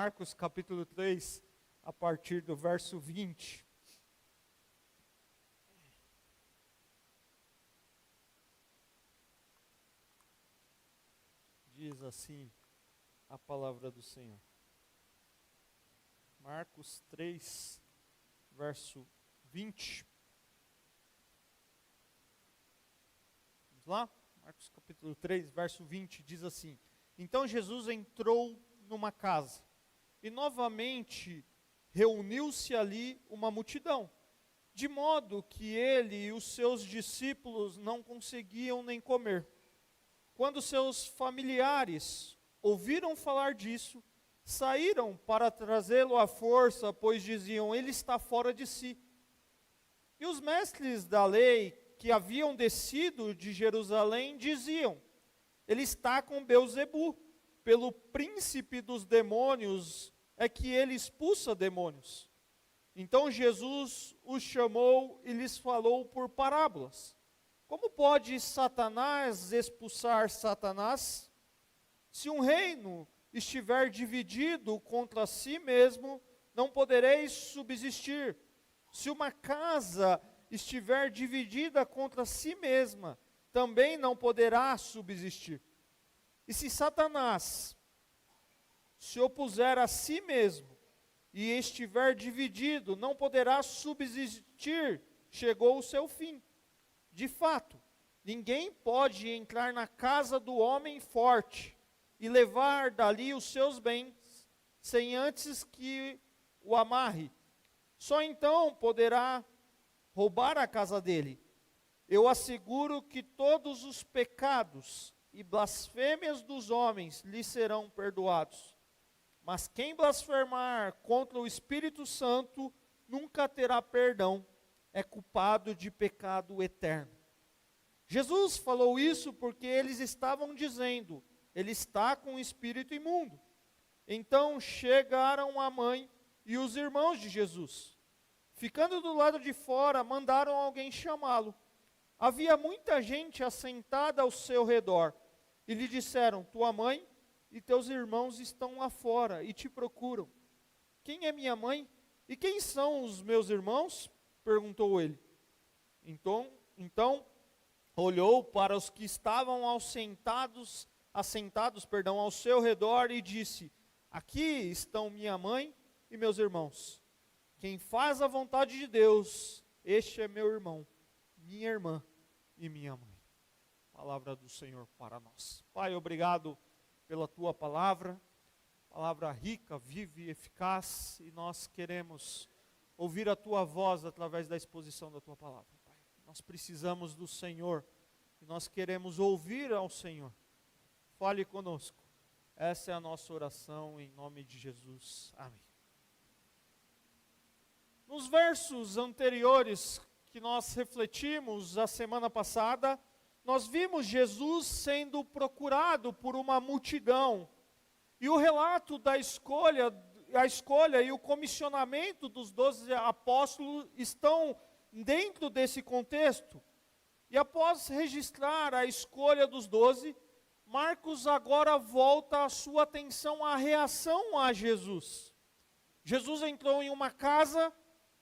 Marcos capítulo 3, a partir do verso 20. Diz assim a palavra do Senhor. Marcos 3, verso 20. Vamos lá? Marcos capítulo 3, verso 20, diz assim: Então Jesus entrou numa casa, e novamente reuniu-se ali uma multidão, de modo que ele e os seus discípulos não conseguiam nem comer. Quando seus familiares ouviram falar disso, saíram para trazê-lo à força, pois diziam: ele está fora de si. E os mestres da lei, que haviam descido de Jerusalém, diziam: ele está com Beelzebu, pelo príncipe dos demônios é que ele expulsa demônios. Então Jesus os chamou e lhes falou por parábolas: como pode Satanás expulsar Satanás? Se um reino estiver dividido contra si mesmo, não podereis subsistir. Se uma casa estiver dividida contra si mesma, também não poderá subsistir. E se Satanás se opuser a si mesmo e estiver dividido, não poderá subsistir, chegou o seu fim. De fato, ninguém pode entrar na casa do homem forte e levar dali os seus bens, sem antes que o amarre. Só então poderá roubar a casa dele. Eu asseguro que todos os pecados e blasfêmias dos homens lhe serão perdoados. Mas quem blasfemar contra o Espírito Santo nunca terá perdão, é culpado de pecado eterno. Jesus falou isso porque eles estavam dizendo: ele está com o espírito imundo. Então chegaram a mãe e os irmãos de Jesus. Ficando do lado de fora, mandaram alguém chamá-lo. Havia muita gente assentada ao seu redor, e lhe disseram: tua mãe e teus irmãos estão lá fora e te procuram. Quem é minha mãe? E quem são os meus irmãos? Perguntou ele. Então olhou para os que estavam assentados ao seu redor e disse: aqui estão minha mãe e meus irmãos. Quem faz a vontade de Deus, este é meu irmão, minha irmã e minha mãe. Palavra do Senhor para nós. Pai, obrigado pela tua palavra rica, viva e eficaz, e nós queremos ouvir a tua voz através da exposição da tua palavra, Pai. Nós precisamos do Senhor, e nós queremos ouvir ao Senhor. Fale conosco. Essa é a nossa oração, em nome de Jesus. Amém. Nos versos anteriores que nós refletimos a semana passada, nós vimos Jesus sendo procurado por uma multidão. E o relato da escolha e o comissionamento dos 12 apóstolos estão dentro desse contexto. E após registrar a escolha dos 12, Marcos agora volta a sua atenção à reação a Jesus. Jesus entrou em uma casa,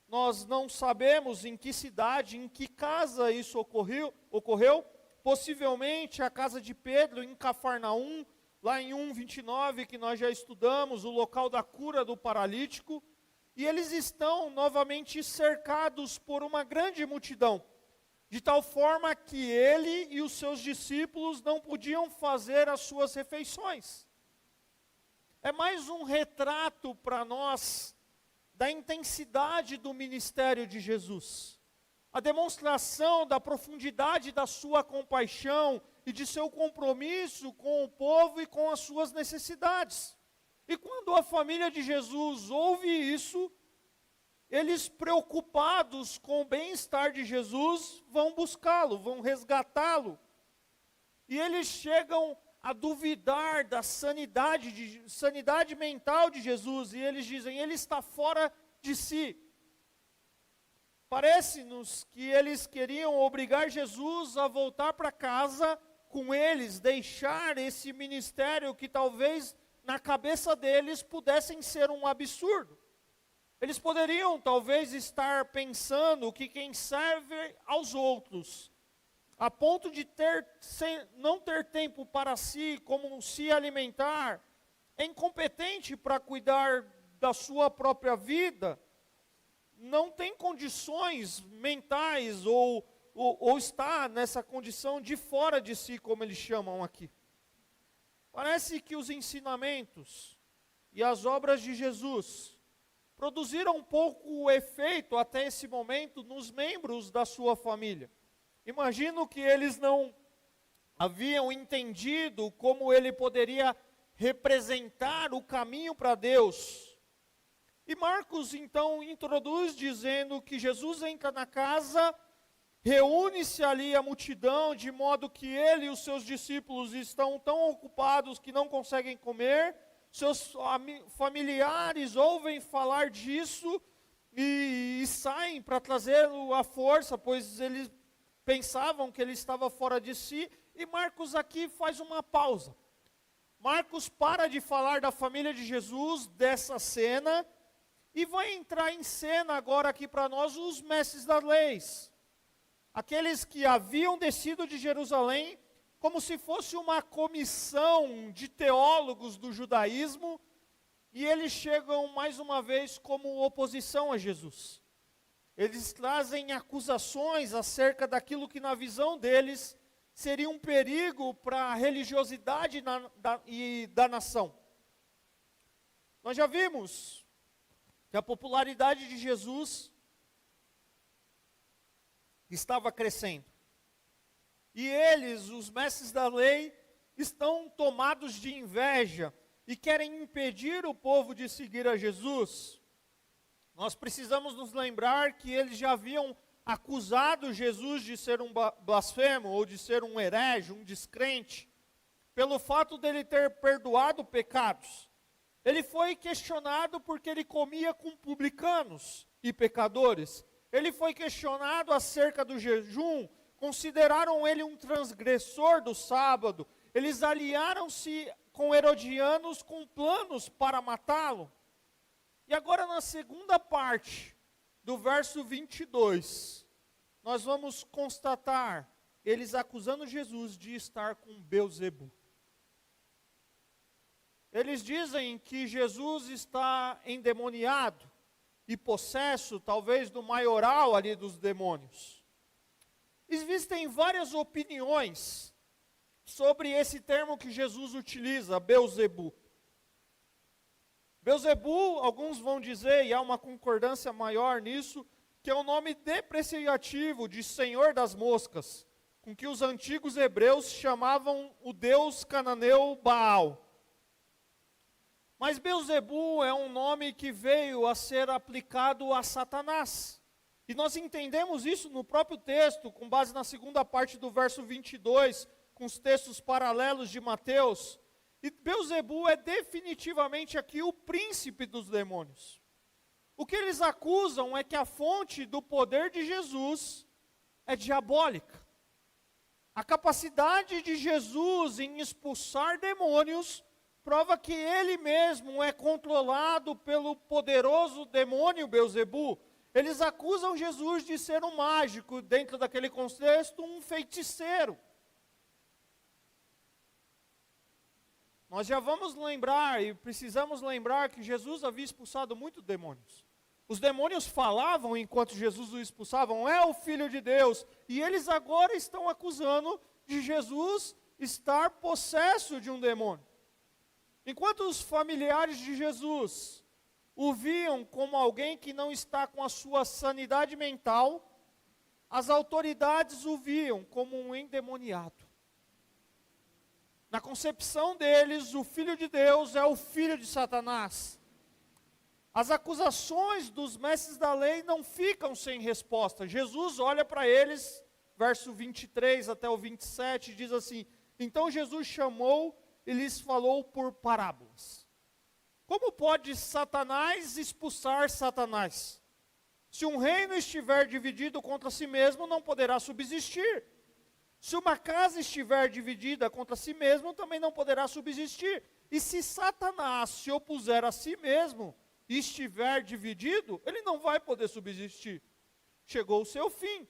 nós não sabemos em que cidade, em que casa isso ocorreu, possivelmente a casa de Pedro em Cafarnaum, lá em 1:29, que nós já estudamos, o local da cura do paralítico, e eles estão novamente cercados por uma grande multidão, de tal forma que ele e os seus discípulos não podiam fazer as suas refeições. É mais um retrato para nós da intensidade do ministério de Jesus, a demonstração da profundidade da sua compaixão e de seu compromisso com o povo e com as suas necessidades. E quando a família de Jesus ouve isso, eles, preocupados com o bem-estar de Jesus, vão buscá-lo, vão resgatá-lo. E eles chegam a duvidar da sanidade mental de Jesus, e eles dizem: ele está fora de si. Parece-nos que eles queriam obrigar Jesus a voltar para casa com eles, deixar esse ministério que talvez na cabeça deles pudessem ser um absurdo. Eles poderiam talvez estar pensando que quem serve aos outros, a ponto de não ter tempo para si, como se alimentar, é incompetente para cuidar da sua própria vida, não tem condições mentais ou está nessa condição de fora de si, como eles chamam aqui. Parece que os ensinamentos e as obras de Jesus produziram um pouco efeito até esse momento nos membros da sua família. Imagino que eles não haviam entendido como ele poderia representar o caminho para Deus. E Marcos então introduz dizendo que Jesus entra na casa, reúne-se ali a multidão, de modo que ele e os seus discípulos estão tão ocupados que não conseguem comer. Seus familiares ouvem falar disso e saem para trazê-lo à força, pois eles pensavam que ele estava fora de si. E Marcos aqui faz uma pausa. Marcos para de falar da família de Jesus, dessa cena, e vai entrar em cena agora aqui para nós os mestres das leis. Aqueles que haviam descido de Jerusalém, como se fosse uma comissão de teólogos do judaísmo, e eles chegam mais uma vez como oposição a Jesus. Eles trazem acusações acerca daquilo que na visão deles seria um perigo para a religiosidade da nação. Nós já vimos que a popularidade de Jesus estava crescendo. E eles, os mestres da lei, estão tomados de inveja e querem impedir o povo de seguir a Jesus. Nós precisamos nos lembrar que eles já haviam acusado Jesus de ser um blasfemo, ou de ser um herege, um descrente, pelo fato dele ter perdoado pecados. Ele foi questionado porque ele comia com publicanos e pecadores. Ele foi questionado acerca do jejum, consideraram ele um transgressor do sábado. Eles aliaram-se com herodianos com planos para matá-lo. E agora na segunda parte do verso 22, nós vamos constatar eles acusando Jesus de estar com Beelzebu. Eles dizem que Jesus está endemoniado e possesso, talvez, do maioral ali dos demônios. Existem várias opiniões sobre esse termo que Jesus utiliza, Beelzebu. Beelzebu, alguns vão dizer, e há uma concordância maior nisso, que é o nome depreciativo de Senhor das Moscas, com que os antigos hebreus chamavam o deus cananeu Baal. Mas Beelzebu é um nome que veio a ser aplicado a Satanás. E nós entendemos isso no próprio texto, com base na segunda parte do verso 22, com os textos paralelos de Mateus. E Beelzebu é definitivamente aqui o príncipe dos demônios. O que eles acusam é que a fonte do poder de Jesus é diabólica. A capacidade de Jesus em expulsar demônios prova que ele mesmo é controlado pelo poderoso demônio Beelzebu. Eles acusam Jesus de ser um mágico, dentro daquele contexto, um feiticeiro. Nós já vamos lembrar, e precisamos lembrar, que Jesus havia expulsado muitos demônios. Os demônios falavam enquanto Jesus os expulsavam, é o Filho de Deus. E eles agora estão acusando de Jesus estar possesso de um demônio. Enquanto os familiares de Jesus o viam como alguém que não está com a sua sanidade mental, as autoridades o viam como um endemoniado. Na concepção deles, o Filho de Deus é o filho de Satanás. As acusações dos mestres da lei não ficam sem resposta. Jesus olha para eles, verso 23 até o 27, diz assim: então Jesus chamou e lhes falou por parábolas. Como pode Satanás expulsar Satanás? Se um reino estiver dividido contra si mesmo, não poderá subsistir. Se uma casa estiver dividida contra si mesma, também não poderá subsistir. E se Satanás se opuser a si mesmo e estiver dividido, ele não vai poder subsistir. Chegou o seu fim.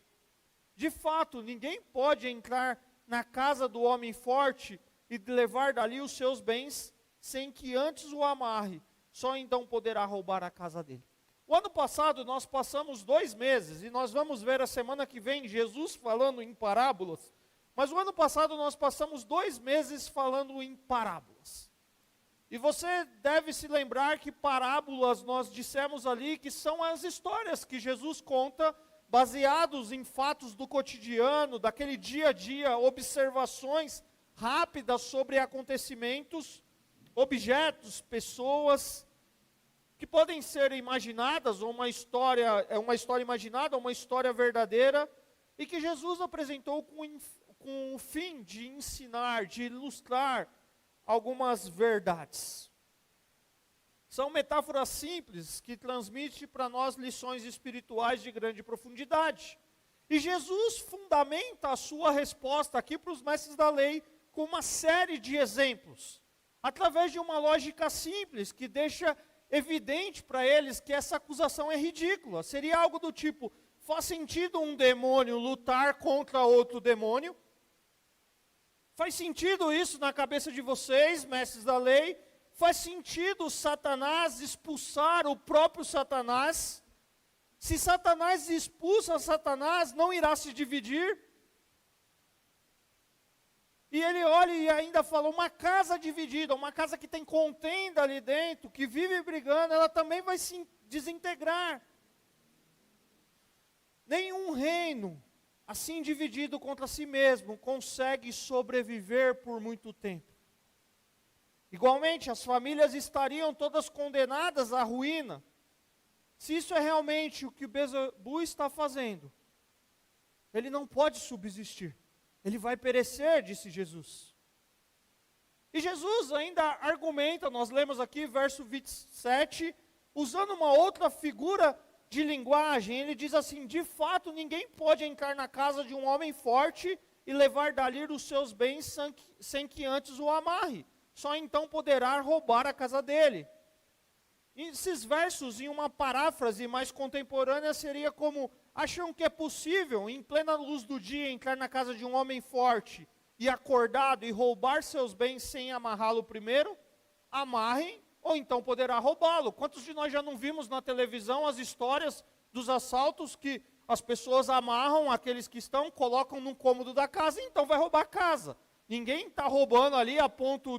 De fato, ninguém pode entrar na casa do homem forte e levar dali os seus bens sem que antes o amarre. Só então poderá roubar a casa dele. O ano passado nós passamos 2 meses, e nós vamos ver a semana que vem Jesus falando em parábolas, mas o ano passado nós passamos 2 meses falando em parábolas. E você deve se lembrar que parábolas nós dissemos ali que são as histórias que Jesus conta, baseados em fatos do cotidiano, daquele dia a dia, observações rápidas sobre acontecimentos, objetos, pessoas, que podem ser imaginadas, ou uma história imaginada, ou uma história verdadeira, e que Jesus apresentou com o fim de ensinar, de ilustrar algumas verdades. São metáforas simples que transmitem para nós lições espirituais de grande profundidade. E Jesus fundamenta a sua resposta aqui para os mestres da lei com uma série de exemplos, através de uma lógica simples que deixa evidente para eles que essa acusação é ridícula. Seria algo do tipo: faz sentido um demônio lutar contra outro demônio? Faz sentido isso na cabeça de vocês, mestres da lei? Faz sentido Satanás expulsar o próprio Satanás? Se Satanás expulsa Satanás, não irá se dividir? E ele olha e ainda fala: uma casa dividida, uma casa que tem contenda ali dentro, que vive brigando, ela também vai se desintegrar. Nenhum reino, assim dividido contra si mesmo, consegue sobreviver por muito tempo. Igualmente, as famílias estariam todas condenadas à ruína. Se isso é realmente o que Beelzebub está fazendo, ele não pode subsistir. Ele vai perecer, disse Jesus. E Jesus ainda argumenta, nós lemos aqui, verso 27, usando uma outra figura de linguagem. Ele diz assim: de fato, ninguém pode entrar na casa de um homem forte e levar dali os seus bens sem que antes o amarre. Só então poderá roubar a casa dele. E esses versos, em uma paráfrase mais contemporânea, seria como: acham que é possível, em plena luz do dia, entrar na casa de um homem forte e acordado e roubar seus bens sem amarrá-lo primeiro? Amarrem, ou então poderá roubá-lo. Quantos de nós já não vimos na televisão as histórias dos assaltos que as pessoas amarram aqueles que estão, colocam num cômodo da casa, e então vai roubar a casa. Ninguém está roubando ali a ponto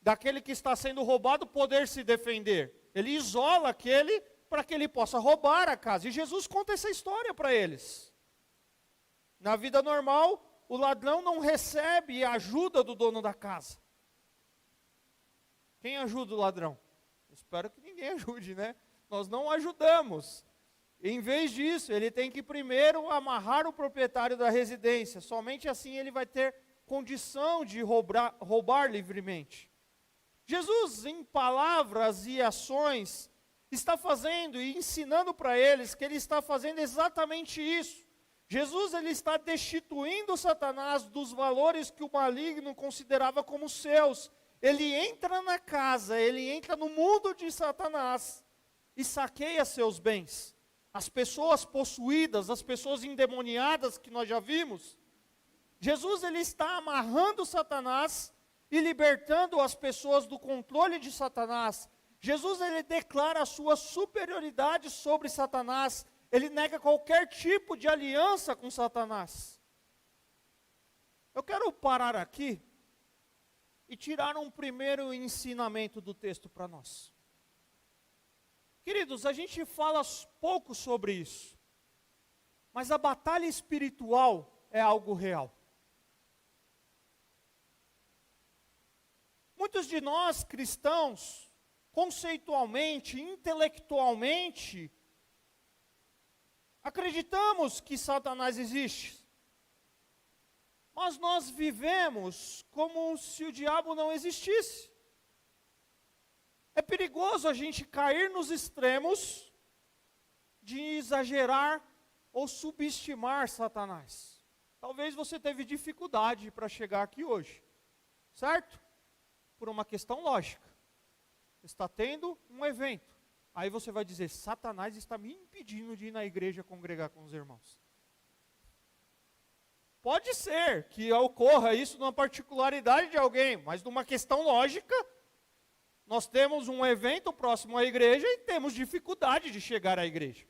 daquele que está sendo roubado poder se defender. Ele isola aquele para que ele possa roubar a casa. E Jesus conta essa história para eles. Na vida normal, o ladrão não recebe a ajuda do dono da casa. Quem ajuda o ladrão? Eu espero que ninguém ajude, né? Nós não ajudamos. Em vez disso, ele tem que primeiro amarrar o proprietário da residência. Somente assim ele vai ter condição de roubar livremente. Jesus, em palavras e ações, está fazendo e ensinando para eles que ele está fazendo exatamente isso. Jesus, ele está destituindo Satanás dos valores que o maligno considerava como seus. Ele entra na casa, ele entra no mundo de Satanás e saqueia seus bens. As pessoas possuídas, as pessoas endemoniadas que nós já vimos, Jesus, ele está amarrando Satanás e libertando as pessoas do controle de Satanás. Jesus, ele declara a sua superioridade sobre Satanás. Ele nega qualquer tipo de aliança com Satanás. Eu quero parar aqui e tirar um primeiro ensinamento do texto para nós. Queridos, a gente fala pouco sobre isso, mas a batalha espiritual é algo real. Muitos de nós, cristãos, conceitualmente, intelectualmente, acreditamos que Satanás existe, mas nós vivemos como se o diabo não existisse. É perigoso a gente cair nos extremos de exagerar ou subestimar Satanás. Talvez você teve dificuldade para chegar aqui hoje, certo? por uma questão lógica. Está tendo um evento. Aí você vai dizer, Satanás está me impedindo de ir na igreja congregar com os irmãos. Pode ser que ocorra isso numa particularidade de alguém, mas numa questão lógica, nós temos um evento próximo à igreja e temos dificuldade de chegar à igreja.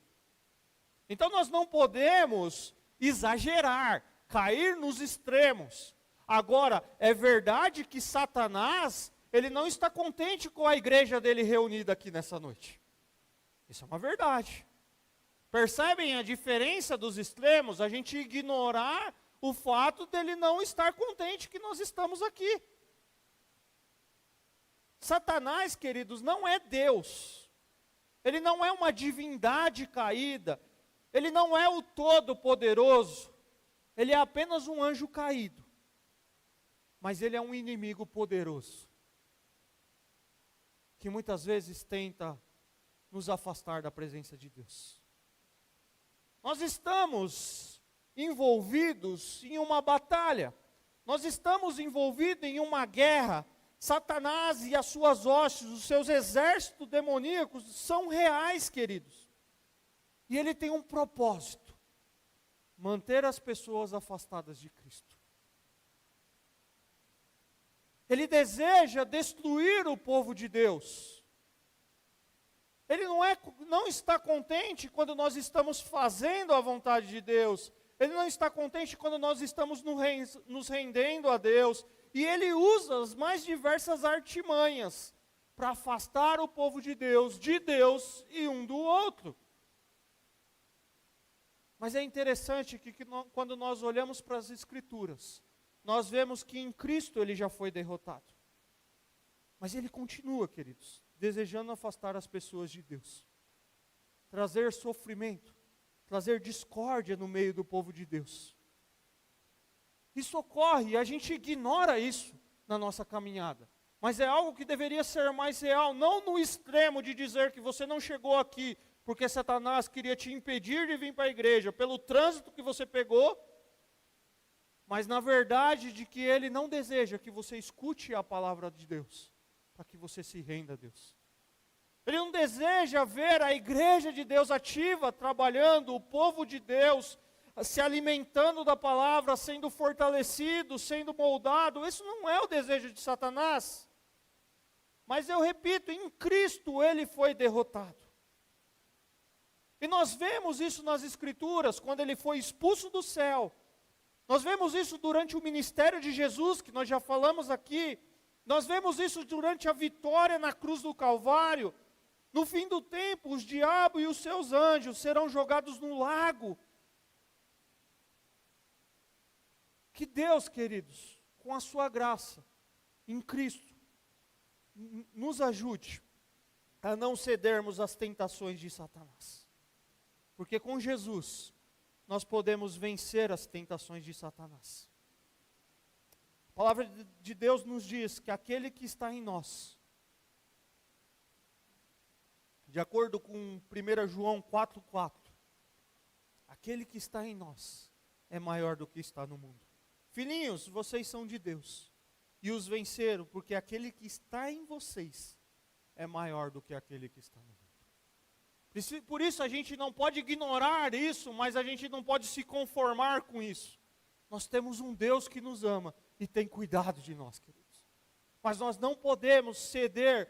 Então nós não podemos exagerar, cair nos extremos. Agora, é verdade que Satanás, ele não está contente com a igreja dele reunida aqui nessa noite. Isso é uma verdade. Percebem a diferença dos extremos? A gente ignorar o fato dele não estar contente que nós estamos aqui. Satanás, queridos, não é Deus. Ele não é uma divindade caída. Ele não é o Todo-Poderoso. Ele é apenas um anjo caído. Mas ele é um inimigo poderoso, que muitas vezes tenta nos afastar da presença de Deus. Nós estamos envolvidos em uma batalha. Nós estamos envolvidos em uma guerra. Satanás e as suas hostes, os seus exércitos demoníacos são reais, queridos. E ele tem um propósito: manter as pessoas afastadas de Cristo. Ele deseja destruir o povo de Deus. Ele não está contente quando nós estamos fazendo a vontade de Deus. Ele não está contente quando nós estamos nos rendendo a Deus. E ele usa as mais diversas artimanhas para afastar o povo de Deus e um do outro. Mas é interessante que quando nós olhamos para as Escrituras, nós vemos que em Cristo ele já foi derrotado. Mas ele continua, queridos, desejando afastar as pessoas de Deus. Trazer sofrimento, trazer discórdia no meio do povo de Deus. Isso ocorre e a gente ignora isso na nossa caminhada. Mas é algo que deveria ser mais real, não no extremo de dizer que você não chegou aqui porque Satanás queria te impedir de vir para a igreja, pelo trânsito que você pegou, mas na verdade de que ele não deseja que você escute a palavra de Deus, para que você se renda a Deus. Ele não deseja ver a igreja de Deus ativa, trabalhando, o povo de Deus se alimentando da palavra, sendo fortalecido, sendo moldado. Isso não é o desejo de Satanás. Mas eu repito, em Cristo ele foi derrotado. E nós vemos isso nas Escrituras, quando ele foi expulso do céu. Nós vemos isso durante o ministério de Jesus, que nós já falamos aqui. Nós vemos isso durante a vitória na cruz do Calvário. No fim do tempo, os diabos e os seus anjos serão jogados no lago. Que Deus, queridos, com a sua graça, em Cristo, nos ajude a não cedermos às tentações de Satanás. Porque com Jesus, nós podemos vencer as tentações de Satanás. A palavra de Deus nos diz que aquele que está em nós, de acordo com 1 João 4,4, aquele que está em nós é maior do que está no mundo. Filhinhos, vocês são de Deus, e os venceram, porque aquele que está em vocês é maior do que aquele que está no mundo. Por isso a gente não pode ignorar isso, mas a gente não pode se conformar com isso. Nós temos um Deus que nos ama e tem cuidado de nós, queridos. Mas nós não podemos ceder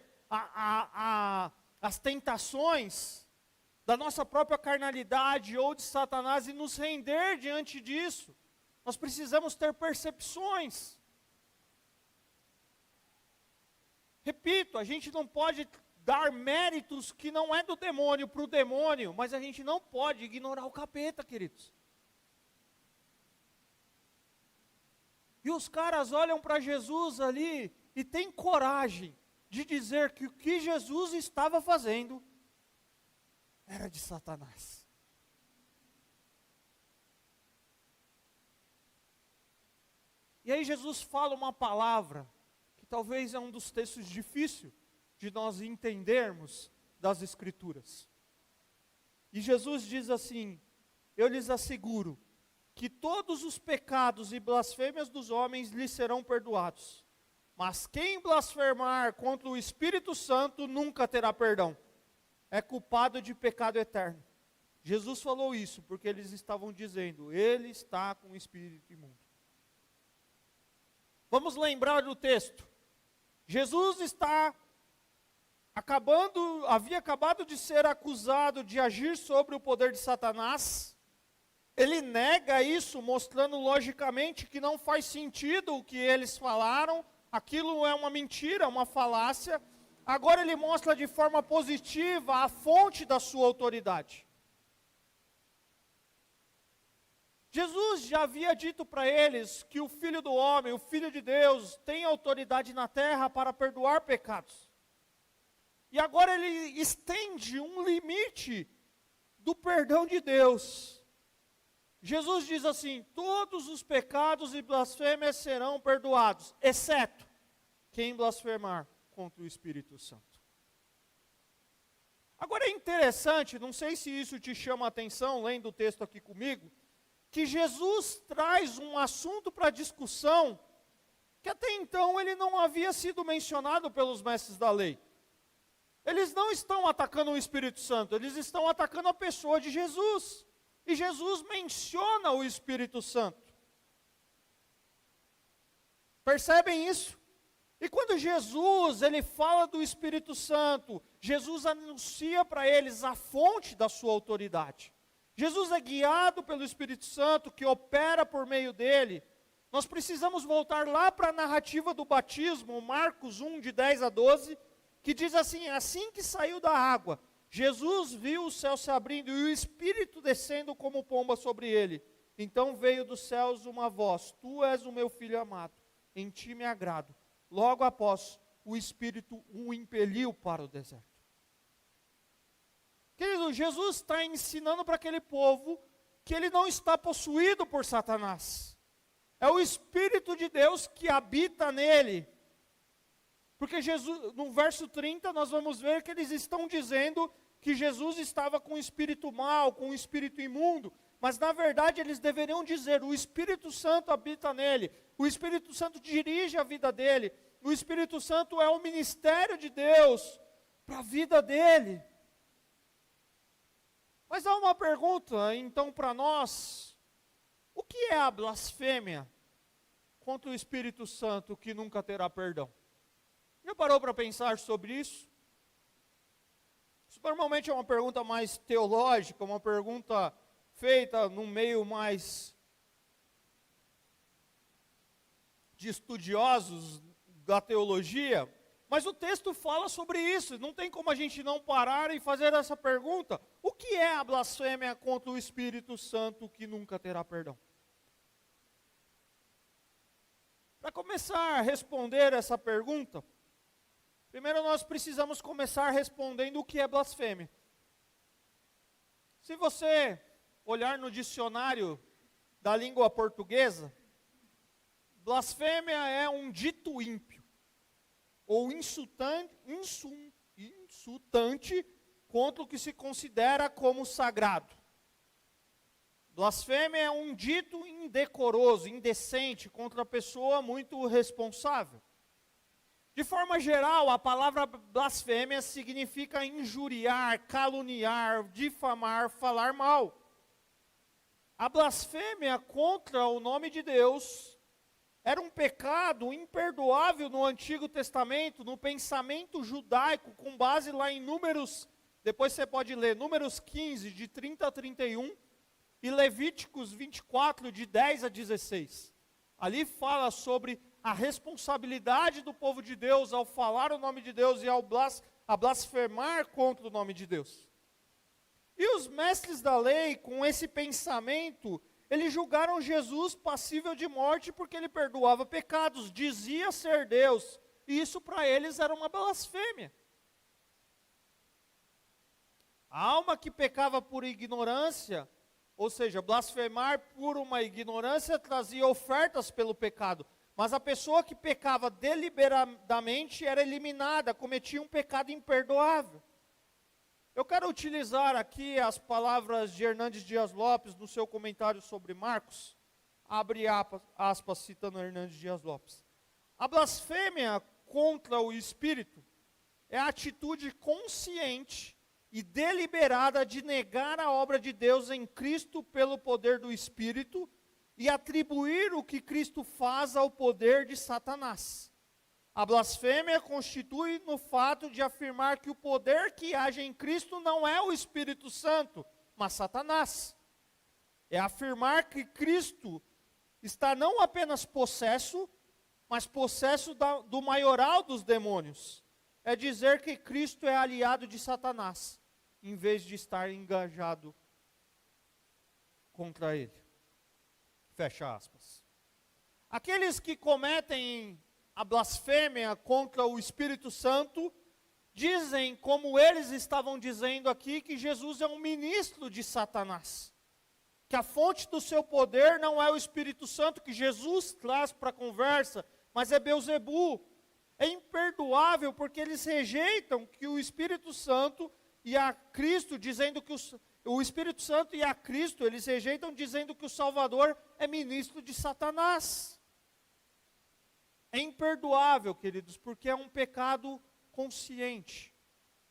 às tentações da nossa própria carnalidade ou de Satanás e nos render diante disso. Nós precisamos ter percepções. Repito, a gente não pode dar méritos que não é do demônio para o demônio, mas a gente não pode ignorar o capeta, queridos. E os caras olham para Jesus ali e têm coragem de dizer que o que Jesus estava fazendo era de Satanás. E aí Jesus fala uma palavra, que talvez é um dos textos difíceis de nós entendermos das Escrituras. E Jesus diz assim: eu lhes asseguro que todos os pecados e blasfêmias dos homens lhes serão perdoados, Mas quem blasfemar contra o Espírito Santo nunca terá perdão. É culpado de pecado eterno. Jesus falou isso porque eles estavam dizendo, ele está com o espírito imundo. Vamos lembrar do texto. Jesus havia acabado de ser acusado de agir sobre o poder de Satanás. Ele nega isso, mostrando logicamente que não faz sentido o que eles falaram. Aquilo é uma mentira, uma falácia. Agora ele mostra de forma positiva a fonte da sua autoridade. Jesus já havia dito para eles que o Filho do Homem, o Filho de Deus, tem autoridade na terra para perdoar pecados. E agora ele estende um limite do perdão de Deus. Jesus diz assim, todos os pecados e blasfêmias serão perdoados, exceto quem blasfemar contra o Espírito Santo. Agora é interessante, não sei se isso te chama a atenção, lendo o texto aqui comigo, que Jesus traz um assunto para discussão que até então ele não havia sido mencionado pelos mestres da lei. Eles não estão atacando o Espírito Santo, eles estão atacando a pessoa de Jesus. E Jesus menciona o Espírito Santo. Percebem isso? E quando Jesus, ele fala do Espírito Santo, Jesus anuncia para eles a fonte da sua autoridade. Jesus é guiado pelo Espírito Santo, que opera por meio dele. Nós precisamos voltar lá para a narrativa do batismo, Marcos 1, de 10 a 12, que diz assim que saiu da água, Jesus viu o céu se abrindo e o Espírito descendo como pomba sobre ele. Então veio dos céus uma voz, tu és o meu filho amado, em ti me agrado. Logo após, o Espírito o impeliu para o deserto. Querido, Jesus está ensinando para aquele povo que ele não está possuído por Satanás. É o Espírito de Deus que habita nele. Porque Jesus, no verso 30, nós vamos ver que eles estão dizendo que Jesus estava com um espírito mau, com um espírito imundo. Mas na verdade eles deveriam dizer, o Espírito Santo habita nele. O Espírito Santo dirige a vida dele. O Espírito Santo é o ministério de Deus para a vida dele. Mas há uma pergunta, então, para nós. O que é a blasfêmia contra o Espírito Santo que nunca terá perdão? Já parou para pensar sobre isso? Isso normalmente é uma pergunta mais teológica, uma pergunta feita num meio mais de estudiosos da teologia. Mas o texto fala sobre isso, não tem como a gente não parar e fazer essa pergunta. O que é a blasfêmia contra o Espírito Santo que nunca terá perdão? Para começar a responder essa pergunta, primeiro nós precisamos começar respondendo o que é blasfêmia. Se você olhar no dicionário da língua portuguesa, blasfêmia é um dito ímpio, ou insultante contra o que se considera como sagrado. Blasfêmia é um dito indecoroso, indecente, contra a pessoa muito responsável. De forma geral, a palavra blasfêmia significa injuriar, caluniar, difamar, falar mal. A blasfêmia contra o nome de Deus era um pecado imperdoável no Antigo Testamento, no pensamento judaico, com base lá em Números, depois você pode ler, Números 15, de 30 a 31, e Levíticos 24, de 10 a 16. Ali fala sobre a responsabilidade do povo de Deus ao falar o nome de Deus e a blasfemar contra o nome de Deus. E os mestres da lei, com esse pensamento, eles julgaram Jesus passível de morte porque ele perdoava pecados, dizia ser Deus, e isso para eles era uma blasfêmia. A alma que pecava por ignorância, ou seja, blasfemar por uma ignorância, trazia ofertas pelo pecado, mas a pessoa que pecava deliberadamente era eliminada, cometia um pecado imperdoável. Eu quero utilizar aqui as palavras de Hernandes Dias Lopes no seu comentário sobre Marcos. Abre aspas citando Hernandes Dias Lopes. A blasfêmia contra o Espírito é a atitude consciente e deliberada de negar a obra de Deus em Cristo pelo poder do Espírito e atribuir o que Cristo faz ao poder de Satanás. A blasfêmia constitui no fato de afirmar que o poder que age em Cristo não é o Espírito Santo, mas Satanás. É afirmar que Cristo está não apenas possesso, mas possesso do maioral dos demônios. É dizer que Cristo é aliado de Satanás, em vez de estar engajado contra ele. Fecha aspas. Aqueles que cometem a blasfêmia contra o Espírito Santo, dizem, como eles estavam dizendo aqui, que Jesus é um ministro de Satanás. Que a fonte do seu poder não é o Espírito Santo que Jesus traz para a conversa, mas é Belzebu. É imperdoável porque eles rejeitam que o Espírito Santo e a Cristo, dizendo que o Espírito Santo e a Cristo, eles rejeitam dizendo que o Salvador é ministro de Satanás. É imperdoável, queridos, porque é um pecado consciente,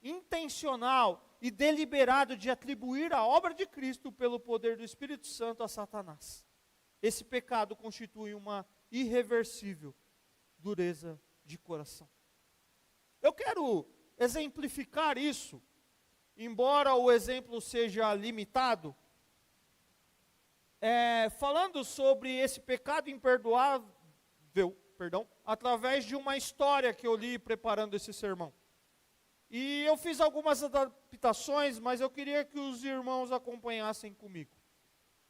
intencional e deliberado de atribuir a obra de Cristo pelo poder do Espírito Santo a Satanás. Esse pecado constitui uma irreversível dureza de coração. Eu quero exemplificar isso, embora o exemplo seja limitado, falando sobre esse pecado imperdoável, através de uma história que eu li preparando esse sermão. E eu fiz algumas adaptações, mas eu queria que os irmãos acompanhassem comigo.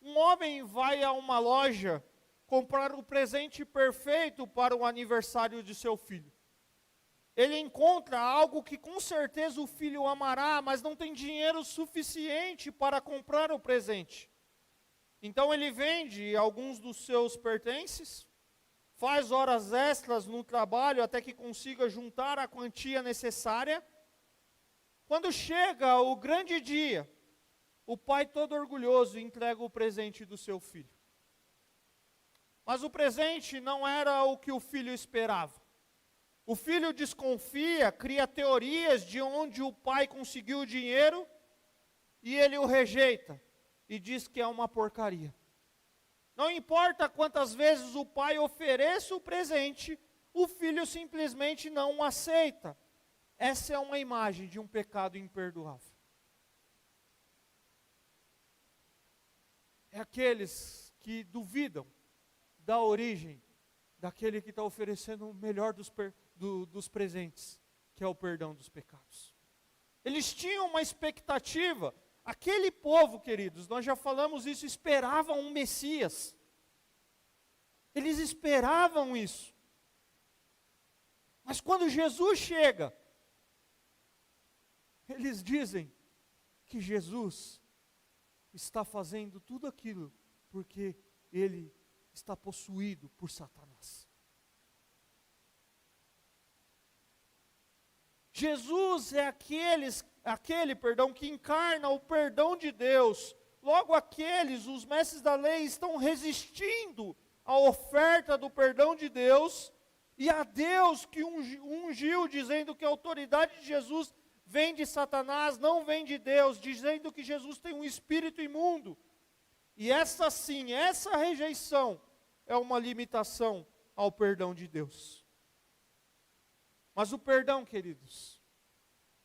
Um homem vai a uma loja comprar o presente perfeito para o aniversário de seu filho. Ele encontra algo que com certeza o filho amará, mas não tem dinheiro suficiente para comprar o presente. Então ele vende alguns dos seus pertences, faz horas extras no trabalho até que consiga juntar a quantia necessária. Quando chega o grande dia, o pai todo orgulhoso entrega o presente do seu filho. Mas o presente não era o que o filho esperava. O filho desconfia, cria teorias de onde o pai conseguiu o dinheiro e ele o rejeita e diz que é uma porcaria. Não importa quantas vezes o pai ofereça o presente, o filho simplesmente não o aceita. Essa é uma imagem de um pecado imperdoável. É aqueles que duvidam da origem daquele que está oferecendo o melhor dos presentes, que é o perdão dos pecados. Eles tinham uma expectativa. Aquele povo, queridos, nós já falamos isso, esperavam um Messias. Eles esperavam isso. Mas quando Jesus chega, eles dizem que Jesus está fazendo tudo aquilo porque ele está possuído por Satanás. Jesus é aquele que encarna o perdão de Deus. Logo os mestres da lei, estão resistindo à oferta do perdão de Deus e a Deus que ungiu, dizendo que a autoridade de Jesus vem de Satanás, não vem de Deus, dizendo que Jesus tem um espírito imundo. E essa rejeição é uma limitação ao perdão de Deus. Mas o perdão, queridos,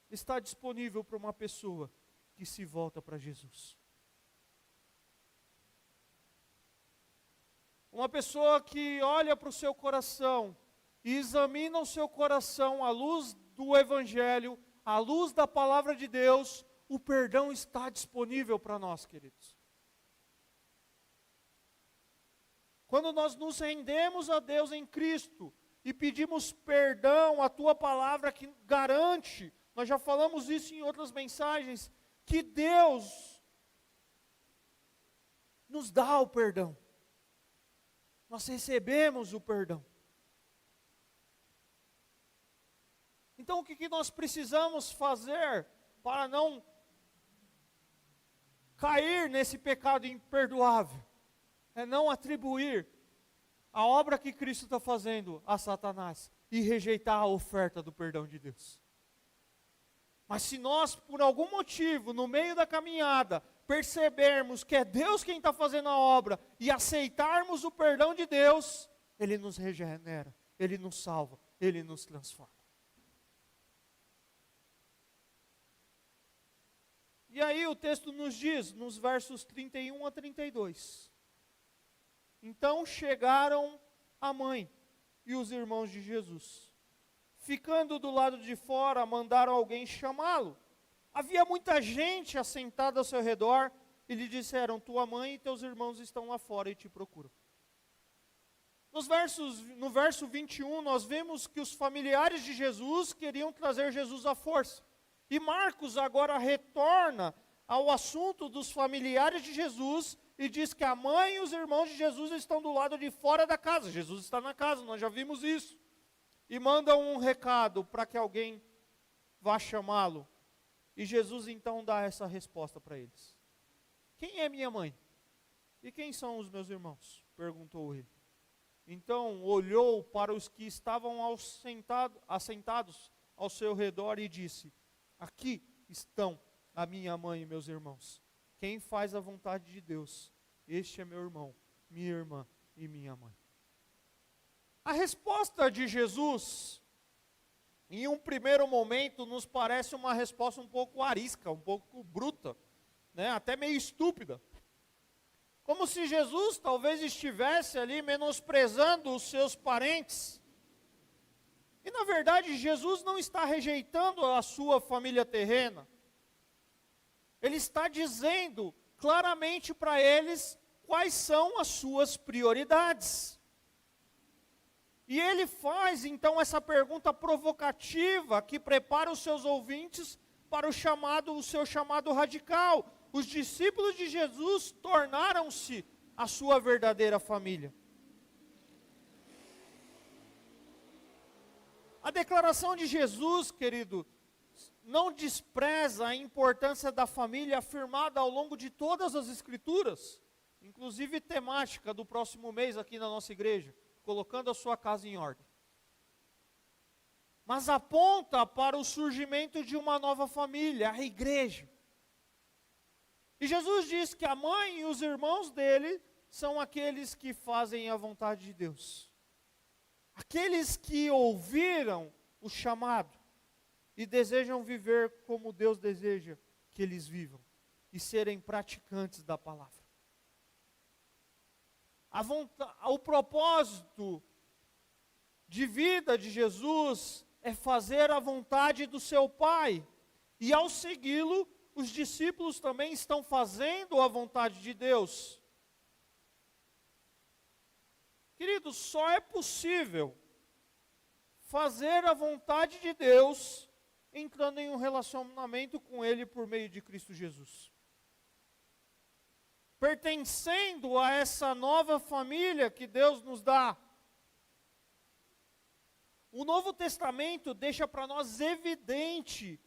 está disponível para uma pessoa que se volta para Jesus. Uma pessoa que olha para o seu coração e examina o seu coração à luz do Evangelho, à luz da palavra de Deus, o perdão está disponível para nós, queridos. Quando nós nos rendemos a Deus em Cristo e pedimos perdão, a tua palavra que garante, nós já falamos isso em outras mensagens, que Deus nos dá o perdão. Nós recebemos o perdão. Então o que nós precisamos fazer para não cair nesse pecado imperdoável? É não atribuir a obra que Cristo está fazendo a Satanás e rejeitar a oferta do perdão de Deus. Mas se nós, por algum motivo, no meio da caminhada, percebermos que é Deus quem está fazendo a obra e aceitarmos o perdão de Deus, Ele nos regenera, Ele nos salva, Ele nos transforma. E aí o texto nos diz, nos versos 31 a 32. Então chegaram a mãe e os irmãos de Jesus. Ficando do lado de fora, mandaram alguém chamá-lo. Havia muita gente assentada ao seu redor e lhe disseram: tua mãe e teus irmãos estão lá fora e te procuram. No verso 21, nós vemos que os familiares de Jesus queriam trazer Jesus à força. E Marcos agora retorna ao assunto dos familiares de Jesus e diz que a mãe e os irmãos de Jesus estão do lado de fora da casa. Jesus está na casa, nós já vimos isso. E manda um recado para que alguém vá chamá-lo. E Jesus então dá essa resposta para eles. Quem é minha mãe? E quem são os meus irmãos? Perguntou ele. Então olhou para os que estavam assentados ao seu redor e disse: aqui estão a minha mãe e meus irmãos. Quem faz a vontade de Deus, este é meu irmão, minha irmã e minha mãe. A resposta de Jesus, em um primeiro momento, nos parece uma resposta um pouco arisca, um pouco bruta, né? Até meio estúpida. Como se Jesus talvez estivesse ali menosprezando os seus parentes. E na verdade Jesus não está rejeitando a sua família terrena. Ele está dizendo claramente para eles quais são as suas prioridades. E ele faz então essa pergunta provocativa que prepara os seus ouvintes para o seu chamado radical. Os discípulos de Jesus tornaram-se a sua verdadeira família. A declaração de Jesus, querido, não despreza a importância da família afirmada ao longo de todas as Escrituras, inclusive temática do próximo mês aqui na nossa igreja, colocando a sua casa em ordem. Mas aponta para o surgimento de uma nova família, a igreja. E Jesus diz que a mãe e os irmãos dele são aqueles que fazem a vontade de Deus. Aqueles que ouviram o chamado e desejam viver como Deus deseja que eles vivam e serem praticantes da palavra. O propósito de vida de Jesus é fazer a vontade do seu Pai. E ao segui-lo, os discípulos também estão fazendo a vontade de Deus. Queridos, só é possível fazer a vontade de Deus entrando em um relacionamento com Ele por meio de Cristo Jesus. Pertencendo a essa nova família que Deus nos dá. O Novo Testamento deixa para nós evidente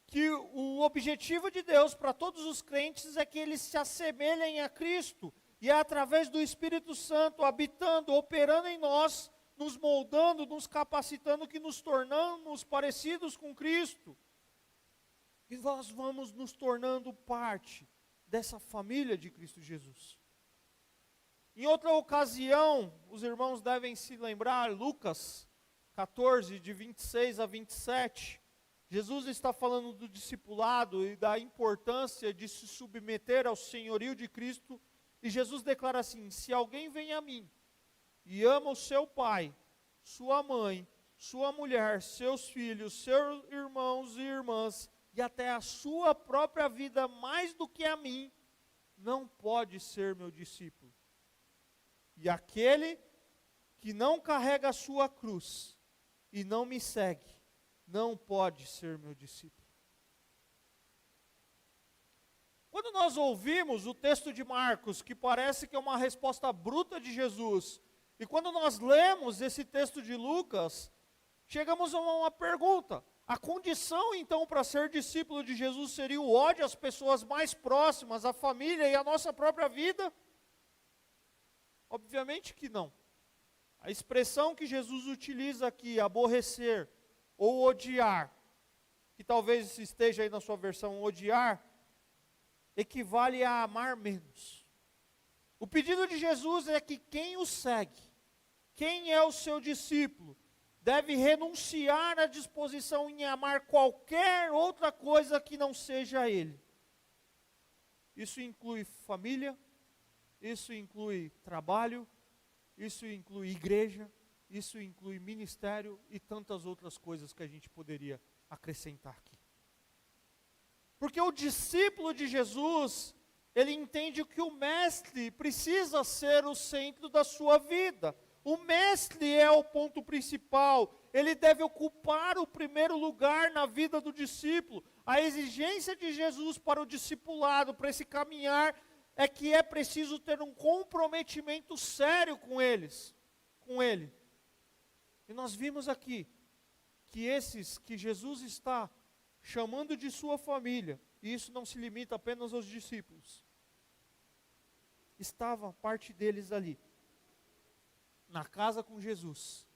que o objetivo de Deus para todos os crentes é que eles se assemelhem a Cristo. E é através do Espírito Santo habitando, operando em nós, nos moldando, nos capacitando, que nos tornamos parecidos com Cristo. E nós vamos nos tornando parte dessa família de Cristo Jesus. Em outra ocasião, os irmãos devem se lembrar, Lucas 14, de 26 a 27, Jesus está falando do discipulado e da importância de se submeter ao senhorio de Cristo, e Jesus declara assim: se alguém vem a mim e ama o seu pai, sua mãe, sua mulher, seus filhos, seus irmãos e irmãs, e até a sua própria vida mais do que a mim, não pode ser meu discípulo. E aquele que não carrega a sua cruz e não me segue, não pode ser meu discípulo. Quando nós ouvimos o texto de Marcos, que parece que é uma resposta bruta de Jesus, e quando nós lemos esse texto de Lucas, chegamos a uma pergunta: a condição então para ser discípulo de Jesus seria o ódio às pessoas mais próximas, à família e à nossa própria vida? Obviamente que não. A expressão que Jesus utiliza aqui, aborrecer ou odiar, que talvez esteja aí na sua versão odiar, equivale a amar menos. O pedido de Jesus é que quem o segue, quem é o seu discípulo, deve renunciar à disposição em amar qualquer outra coisa que não seja Ele. Isso inclui família, isso inclui trabalho, isso inclui igreja, isso inclui ministério e tantas outras coisas que a gente poderia acrescentar aqui. Porque o discípulo de Jesus, ele entende que o mestre precisa ser o centro da sua vida. O mestre é o ponto principal, ele deve ocupar o primeiro lugar na vida do discípulo. A exigência de Jesus para o discipulado, para esse caminhar, é que é preciso ter um comprometimento sério com ele. E nós vimos aqui que esses que Jesus está chamando de sua família, e isso não se limita apenas aos discípulos, estava parte deles ali, na casa com Jesus,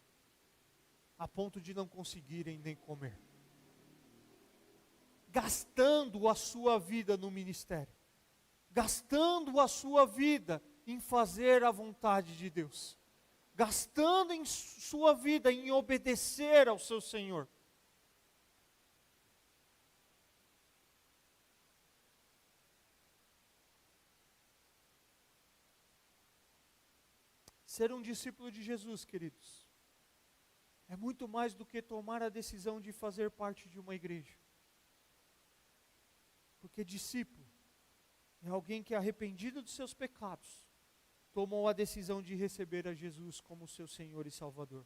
a ponto de não conseguirem nem comer, gastando a sua vida no ministério, gastando a sua vida em fazer a vontade de Deus, gastando em sua vida em obedecer ao seu Senhor. Ser um discípulo de Jesus, queridos, é muito mais do que tomar a decisão de fazer parte de uma igreja. Porque discípulo é alguém que, arrependido dos seus pecados, tomou a decisão de receber a Jesus como seu Senhor e Salvador,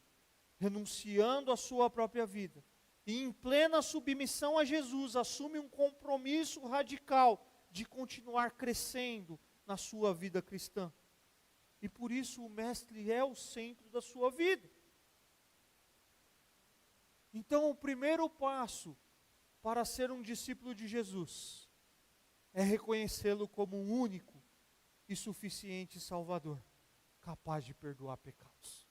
renunciando à sua própria vida, e em plena submissão a Jesus, assume um compromisso radical de continuar crescendo na sua vida cristã. E por isso o mestre é o centro da sua vida. Então o primeiro passo para ser um discípulo de Jesus é reconhecê-lo como um único e suficiente Salvador, capaz de perdoar pecados.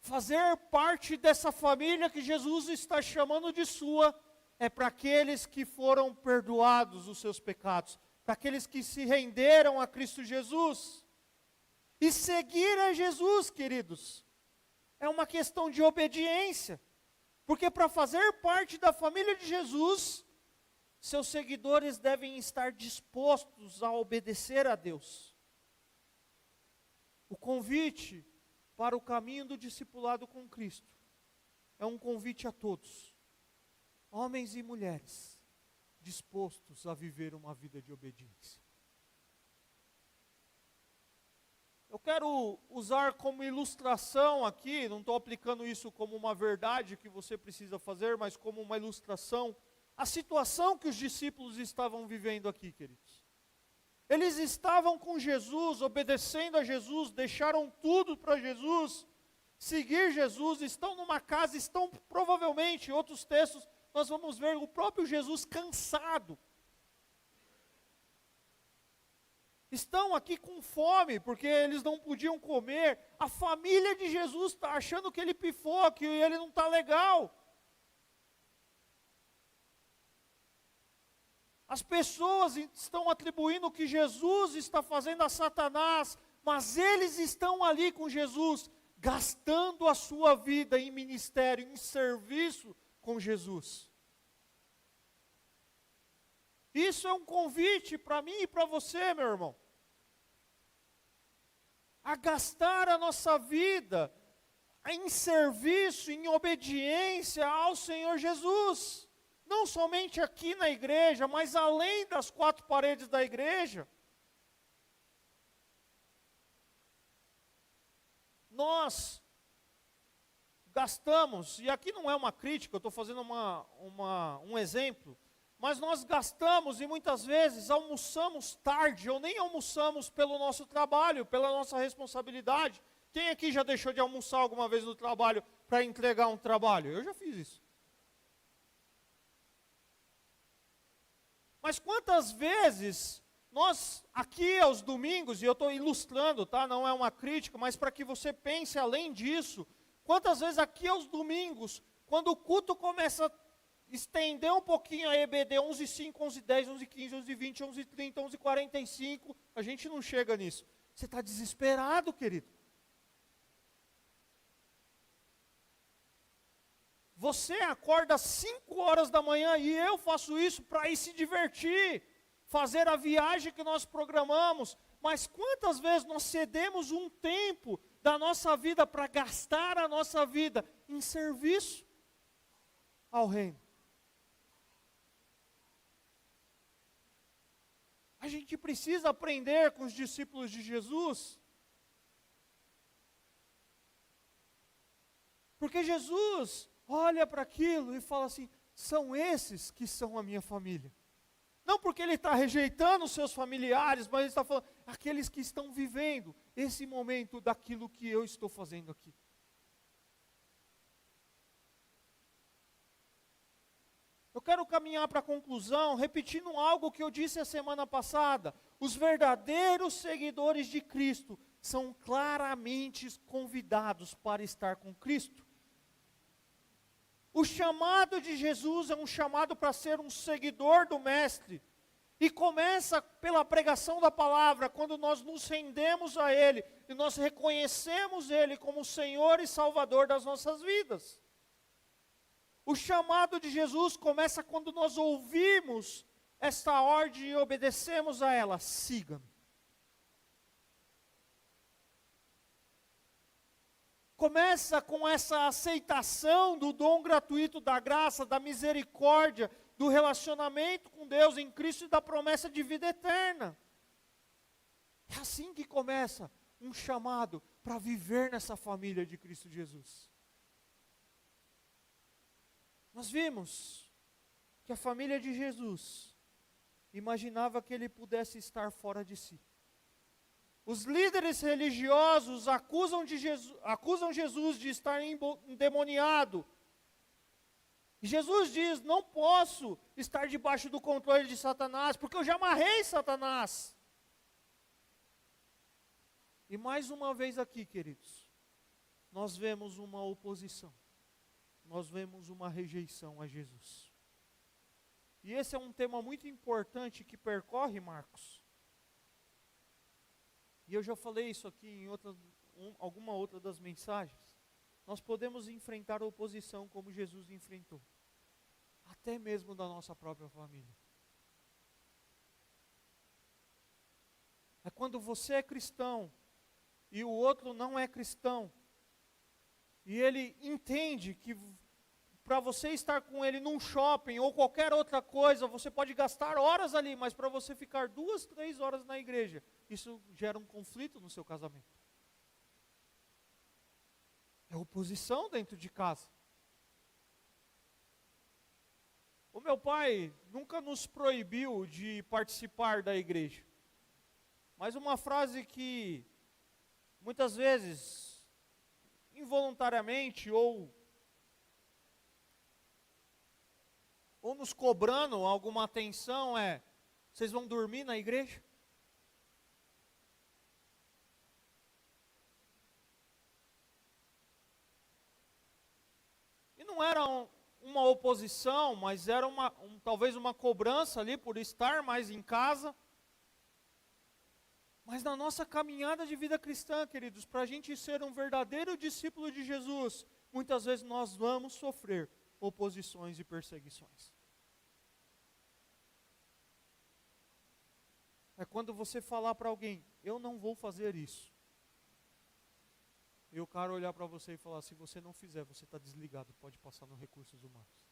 Fazer parte dessa família que Jesus está chamando de sua, é para aqueles que foram perdoados os seus pecados, para aqueles que se renderam a Cristo Jesus. E seguir a Jesus, queridos, é uma questão de obediência, porque para fazer parte da família de Jesus, seus seguidores devem estar dispostos a obedecer a Deus. O convite para o caminho do discipulado com Cristo é um convite a todos, homens e mulheres, dispostos a viver uma vida de obediência. Eu quero usar como ilustração aqui, não estou aplicando isso como uma verdade que você precisa fazer, mas como uma ilustração, a situação que os discípulos estavam vivendo aqui, queridos. Eles estavam com Jesus, obedecendo a Jesus, deixaram tudo para Jesus, seguir Jesus, estão numa casa, estão provavelmente, em outros textos, nós vamos ver o próprio Jesus cansado. Estão aqui com fome, porque eles não podiam comer. A família de Jesus está achando que ele pifou, que ele não está legal. As pessoas estão atribuindo o que Jesus está fazendo a Satanás, mas eles estão ali com Jesus, gastando a sua vida em ministério, em serviço com Jesus. Isso é um convite para mim e para você, meu irmão, a gastar a nossa vida em serviço, em obediência ao Senhor Jesus. Não somente aqui na igreja, mas além das quatro paredes da igreja. Nós gastamos, e aqui não é uma crítica, eu estou fazendo um exemplo, mas nós gastamos e muitas vezes almoçamos tarde, ou nem almoçamos pelo nosso trabalho, pela nossa responsabilidade. Quem aqui já deixou de almoçar alguma vez no trabalho para entregar um trabalho? Eu já fiz isso. Mas quantas vezes nós, aqui aos domingos, e eu estou ilustrando, tá? Não é uma crítica, mas para que você pense além disso, quantas vezes aqui aos domingos, quando o culto começa a estender um pouquinho a EBD 11h05, 11h10, 11h15, 11h20, 11h30, 11h45, a gente não chega nisso. Você está desesperado, querido. Você acorda às 5 horas da manhã e eu faço isso para ir se divertir, fazer a viagem que nós programamos. Mas quantas vezes nós cedemos um tempo da nossa vida para gastar a nossa vida em serviço ao reino? A gente precisa aprender com os discípulos de Jesus. Porque Jesus olha para aquilo e fala assim, são esses que são a minha família. Não porque ele está rejeitando os seus familiares, mas ele está falando, aqueles que estão vivendo esse momento daquilo que eu estou fazendo aqui. Eu quero caminhar para a conclusão, repetindo algo que eu disse a semana passada. Os verdadeiros seguidores de Cristo são claramente convidados para estar com Cristo. O chamado de Jesus é um chamado para ser um seguidor do Mestre. E começa pela pregação da palavra, quando nós nos rendemos a Ele, e nós reconhecemos Ele como Senhor e Salvador das nossas vidas. O chamado de Jesus começa quando nós ouvimos esta ordem e obedecemos a ela, siga-me. Começa com essa aceitação do dom gratuito da graça, da misericórdia, do relacionamento com Deus em Cristo e da promessa de vida eterna. É assim que começa um chamado para viver nessa família de Cristo Jesus. Nós vimos que a família de Jesus imaginava que ele pudesse estar fora de si. Os líderes religiosos acusam Jesus de estar endemoniado. E Jesus diz, não posso estar debaixo do controle de Satanás, porque eu já amarrei Satanás. E mais uma vez aqui, queridos, nós vemos uma oposição. Nós vemos uma rejeição a Jesus. E esse é um tema muito importante que percorre Marcos. E eu já falei isso aqui em alguma outra das mensagens. Nós podemos enfrentar a oposição como Jesus enfrentou. Até mesmo da nossa própria família. É quando você é cristão e o outro não é cristão. E ele entende que para você estar com ele num shopping ou qualquer outra coisa, você pode gastar horas ali, mas para você ficar 2, 3 horas na igreja, isso gera um conflito no seu casamento. É oposição dentro de casa. O meu pai nunca nos proibiu de participar da igreja. Mas uma frase que muitas vezes involuntariamente ou nos cobrando alguma atenção é, vocês vão dormir na igreja? E não era uma oposição, mas era talvez uma cobrança ali por estar mais em casa. Mas na nossa caminhada de vida cristã, queridos, para a gente ser um verdadeiro discípulo de Jesus, muitas vezes nós vamos sofrer oposições e perseguições. É quando você falar para alguém, eu não vou fazer isso. E o cara olhar para você e falar, se você não fizer, você está desligado, pode passar nos recursos humanos.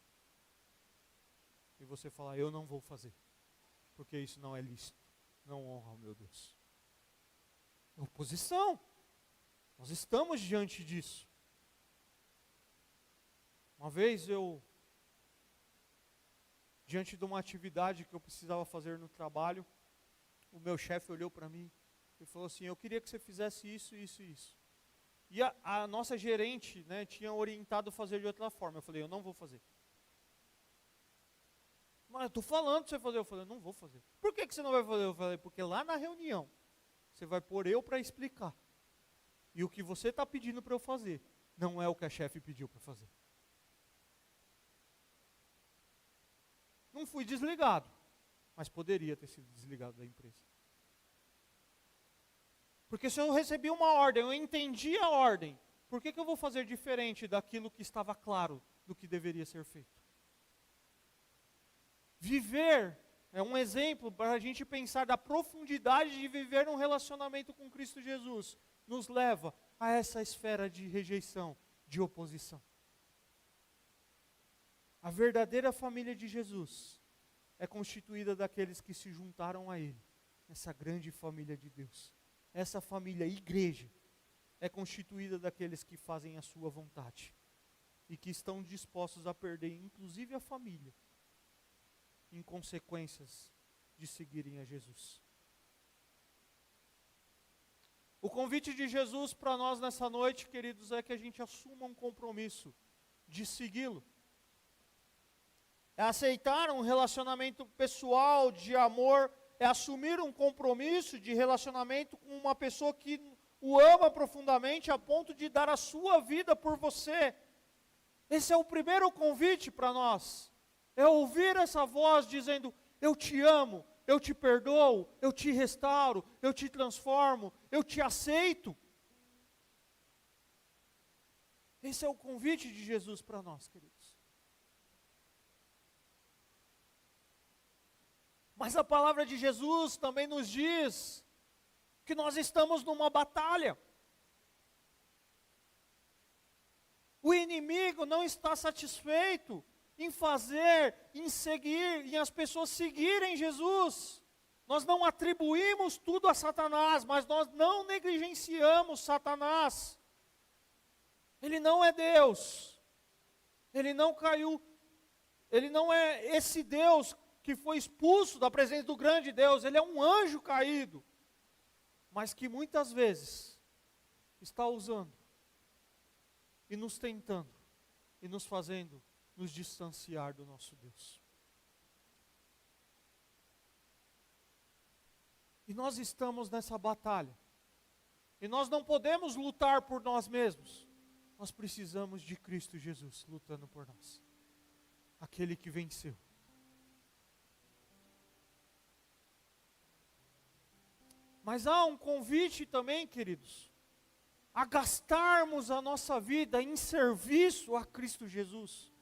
E você falar, eu não vou fazer, porque isso não é lícito, não honra o meu Deus. É oposição. Nós estamos diante disso. Uma vez diante de uma atividade que eu precisava fazer no trabalho, o meu chefe olhou para mim e falou assim, eu queria que você fizesse isso, isso e isso. E a nossa gerente, né, tinha orientado a fazer de outra forma. Eu falei, eu não vou fazer. eu estou falando para você fazer. Eu falei, não vou fazer. Por que você não vai fazer? Eu falei, porque lá na reunião, você vai pôr eu para explicar. E o que você está pedindo para eu fazer, não é o que a chefe pediu para fazer. Não fui desligado, mas poderia ter sido desligado da empresa. Porque se eu recebi uma ordem, eu entendi a ordem, por que eu vou fazer diferente daquilo que estava claro do que deveria ser feito? Viver é um exemplo para a gente pensar da profundidade de viver um relacionamento com Cristo Jesus. Nos leva a essa esfera de rejeição, de oposição. A verdadeira família de Jesus é constituída daqueles que se juntaram a Ele, essa grande família de Deus. Essa família, igreja, é constituída daqueles que fazem a sua vontade e que estão dispostos a perder, inclusive a família, em consequências de seguirem a Jesus. O convite de Jesus para nós nessa noite, queridos, é que a gente assuma um compromisso de segui-lo. É aceitar um relacionamento pessoal, de amor, é assumir um compromisso de relacionamento com uma pessoa que o ama profundamente a ponto de dar a sua vida por você. Esse é o primeiro convite para nós. É ouvir essa voz dizendo, eu te amo, eu te perdoo, eu te restauro, eu te transformo, eu te aceito. Esse é o convite de Jesus para nós, queridos. Mas a palavra de Jesus também nos diz que nós estamos numa batalha. O inimigo não está satisfeito em fazer, em seguir, em as pessoas seguirem Jesus. Nós não atribuímos tudo a Satanás, mas nós não negligenciamos Satanás. Ele não é Deus. Ele não caiu. Ele não é esse Deus que foi expulso da presença do grande Deus. Ele é um anjo caído, mas que muitas vezes está usando e nos tentando e nos fazendo nos distanciar do nosso Deus. E nós estamos nessa batalha. E nós não podemos lutar por nós mesmos. Nós precisamos de Cristo Jesus lutando por nós. Aquele que venceu. Mas há um convite também, queridos, a gastarmos a nossa vida em serviço a Cristo Jesus.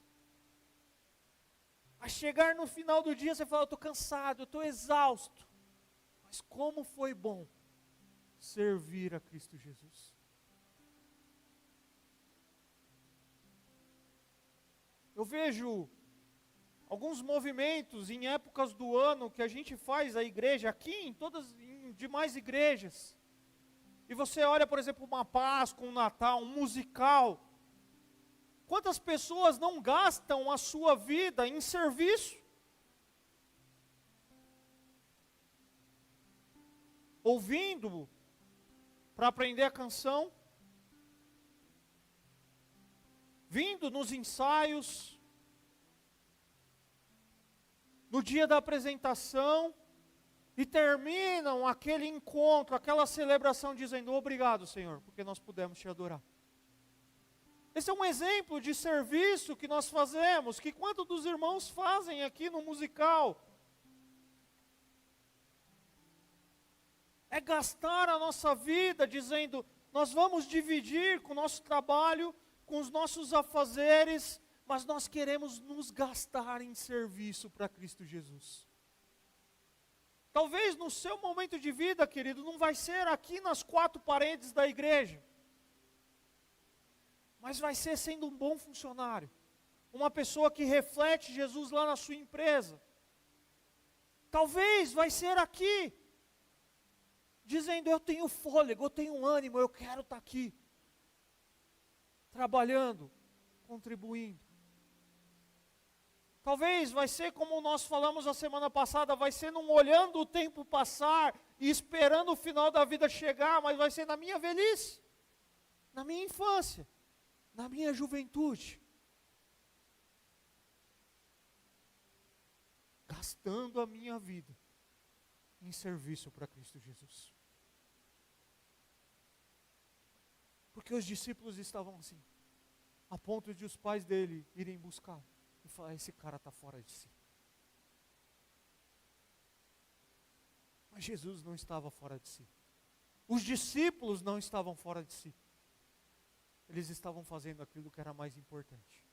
A chegar no final do dia, você fala, eu estou cansado, eu estou exausto. Mas como foi bom servir a Cristo Jesus. Eu vejo alguns movimentos em épocas do ano que a gente faz a igreja, aqui em demais igrejas. E você olha, por exemplo, uma Páscoa, um Natal, um musical. Quantas pessoas não gastam a sua vida em serviço? Ouvindo para aprender a canção, vindo nos ensaios, no dia da apresentação, e terminam aquele encontro, aquela celebração dizendo, obrigado, Senhor, porque nós pudemos te adorar. Esse é um exemplo de serviço que nós fazemos, que quantos dos irmãos fazem aqui no musical. É gastar a nossa vida dizendo, nós vamos dividir com o nosso trabalho, com os nossos afazeres, mas nós queremos nos gastar em serviço para Cristo Jesus. Talvez no seu momento de vida, querido, não vai ser aqui nas quatro paredes da igreja, mas vai ser sendo um bom funcionário, uma pessoa que reflete Jesus lá na sua empresa. Talvez vai ser aqui, dizendo, eu tenho fôlego, eu tenho ânimo, eu quero estar aqui, trabalhando, contribuindo. Talvez vai ser como nós falamos a semana passada, vai ser não olhando o tempo passar e esperando o final da vida chegar, mas vai ser na minha velhice, na minha infância, na minha juventude. gastando a minha vida em serviço para Cristo Jesus. Porque os discípulos estavam assim, a ponto de os pais dele irem buscá-lo e falar: esse cara está fora de si. Mas Jesus não estava fora de si. Os discípulos não estavam fora de si. Eles estavam fazendo aquilo que era mais importante: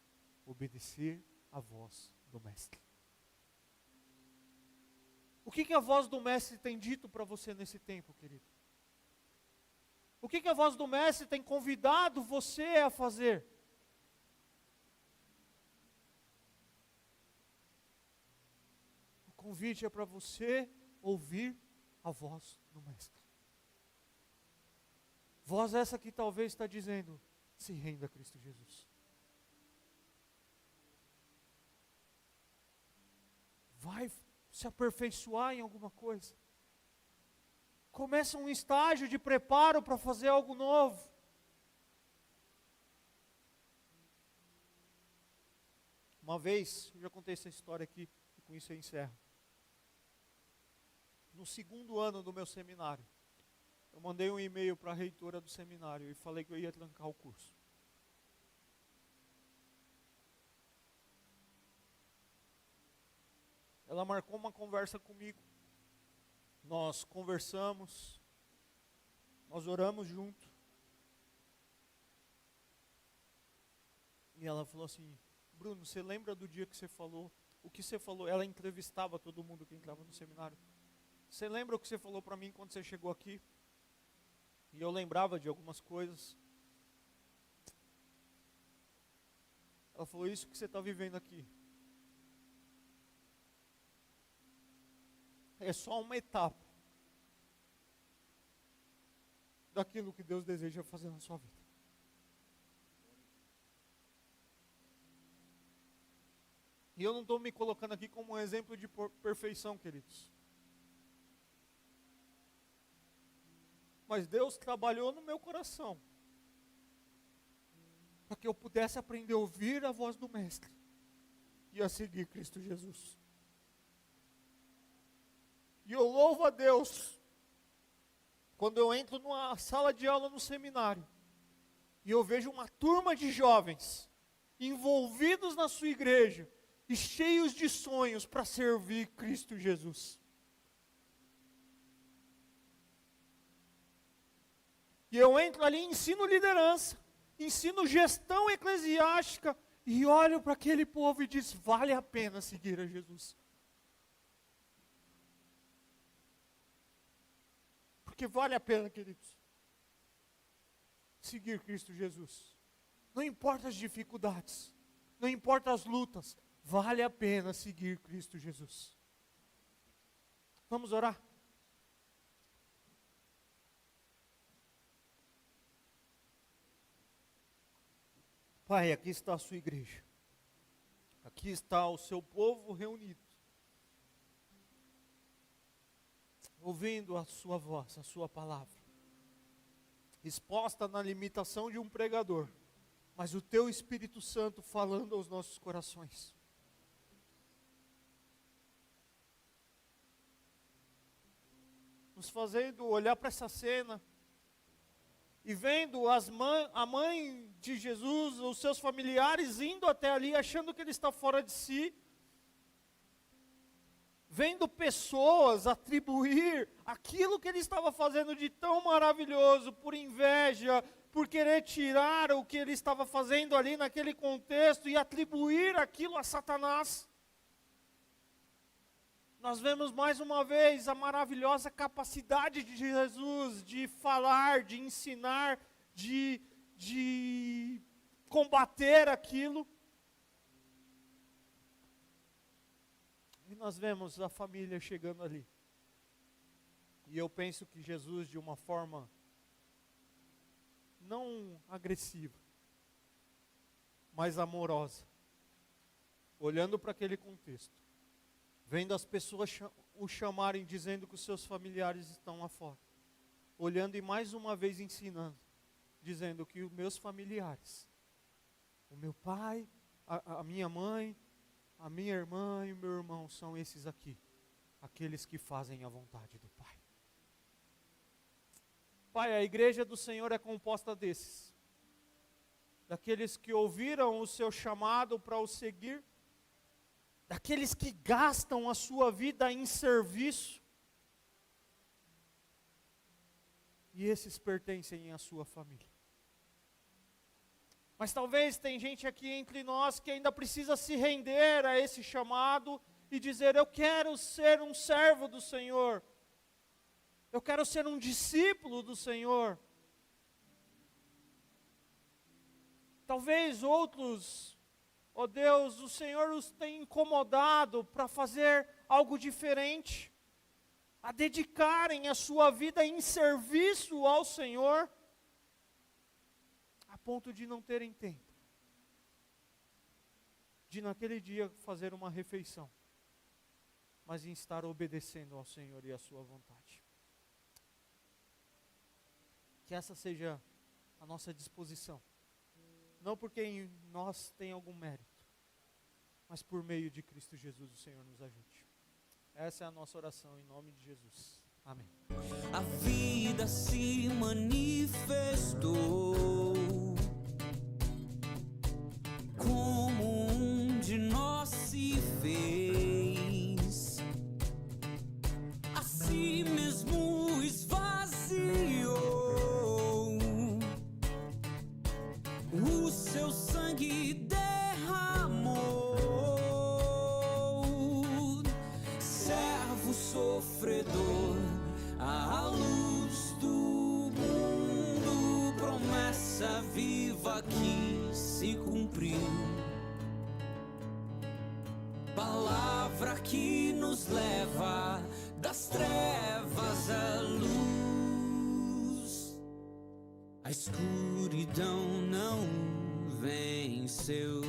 obedecer à voz do Mestre. O que a voz do Mestre tem dito para você nesse tempo, querido? O que a voz do Mestre tem convidado você a fazer? O convite é para você ouvir a voz do Mestre. Voz essa que talvez está dizendo: se renda a Cristo Jesus. Vai se aperfeiçoar em alguma coisa. Começa um estágio de preparo para fazer algo novo. Uma vez, eu já contei essa história aqui, e com isso eu encerro. No segundo ano do meu seminário, eu mandei um e-mail para a reitora do seminário e falei que eu ia trancar o curso. Ela marcou uma conversa comigo. Nós conversamos, nós oramos junto. E ela falou assim: Bruno, você lembra do dia que você falou? O que você falou? Ela entrevistava todo mundo que entrava no seminário. Você lembra o que você falou para mim quando você chegou aqui? E eu lembrava de algumas coisas. Ela falou: isso que você está vivendo aqui é só uma etapa daquilo que Deus deseja fazer na sua vida. E eu não estou me colocando aqui como um exemplo de perfeição, queridos. Mas Deus trabalhou no meu coração para que eu pudesse aprender a ouvir a voz do Mestre e a seguir Cristo Jesus. E eu louvo a Deus quando eu entro numa sala de aula no seminário e eu vejo uma turma de jovens envolvidos na sua igreja e cheios de sonhos para servir Cristo Jesus. E eu entro ali e ensino liderança, ensino gestão eclesiástica e olho para aquele povo e diz: vale a pena seguir a Jesus. Porque vale a pena, queridos, seguir Cristo Jesus. Não importa as dificuldades, não importa as lutas, vale a pena seguir Cristo Jesus. Vamos orar? Pai, aqui está a sua igreja. Aqui está o seu povo reunido, ouvindo a sua voz, a sua palavra, exposta na limitação de um pregador, mas o teu Espírito Santo falando aos nossos corações. Nos fazendo olhar para essa cena e vendo a mãe de Jesus, os seus familiares indo até ali, achando que ele está fora de si, vendo pessoas atribuir aquilo que ele estava fazendo de tão maravilhoso por inveja, por querer tirar o que ele estava fazendo ali naquele contexto e atribuir aquilo a Satanás. Nós vemos mais uma vez a maravilhosa capacidade de Jesus de falar, de ensinar, de combater aquilo. E nós vemos a família chegando ali. E eu penso que Jesus, de uma forma não agressiva, mas amorosa, olhando para aquele contexto, vendo as pessoas o chamarem, dizendo que os seus familiares estão lá fora, olhando e mais uma vez ensinando, dizendo que os meus familiares, o meu pai, a minha mãe, a minha irmã e o meu irmão são esses aqui, aqueles que fazem a vontade do Pai. Pai, a igreja do Senhor é composta desses, daqueles que ouviram o seu chamado para o seguir, daqueles que gastam a sua vida em serviço, e esses pertencem à sua família. Mas talvez tem gente aqui entre nós que ainda precisa se render a esse chamado e dizer: eu quero ser um servo do Senhor, eu quero ser um discípulo do Senhor. Talvez outros, ó Deus, o Senhor os tem incomodado para fazer algo diferente, a dedicarem a sua vida em serviço ao Senhor, a ponto de não terem tempo de naquele dia fazer uma refeição, mas em estar obedecendo ao Senhor e à sua vontade. Que essa seja a nossa disposição, não porque em nós tem algum mérito, mas por meio de Cristo Jesus o Senhor nos ajude. Essa é a nossa oração em nome de Jesus. Amém. A vida se manifestou como um de nós se fez, a si mesmo esvaziou, o seu sangue derramou, servo sofredor, a luz do mundo, promessa viva que se cumpriu, palavra que nos leva das trevas à luz, a escuridão não venceu.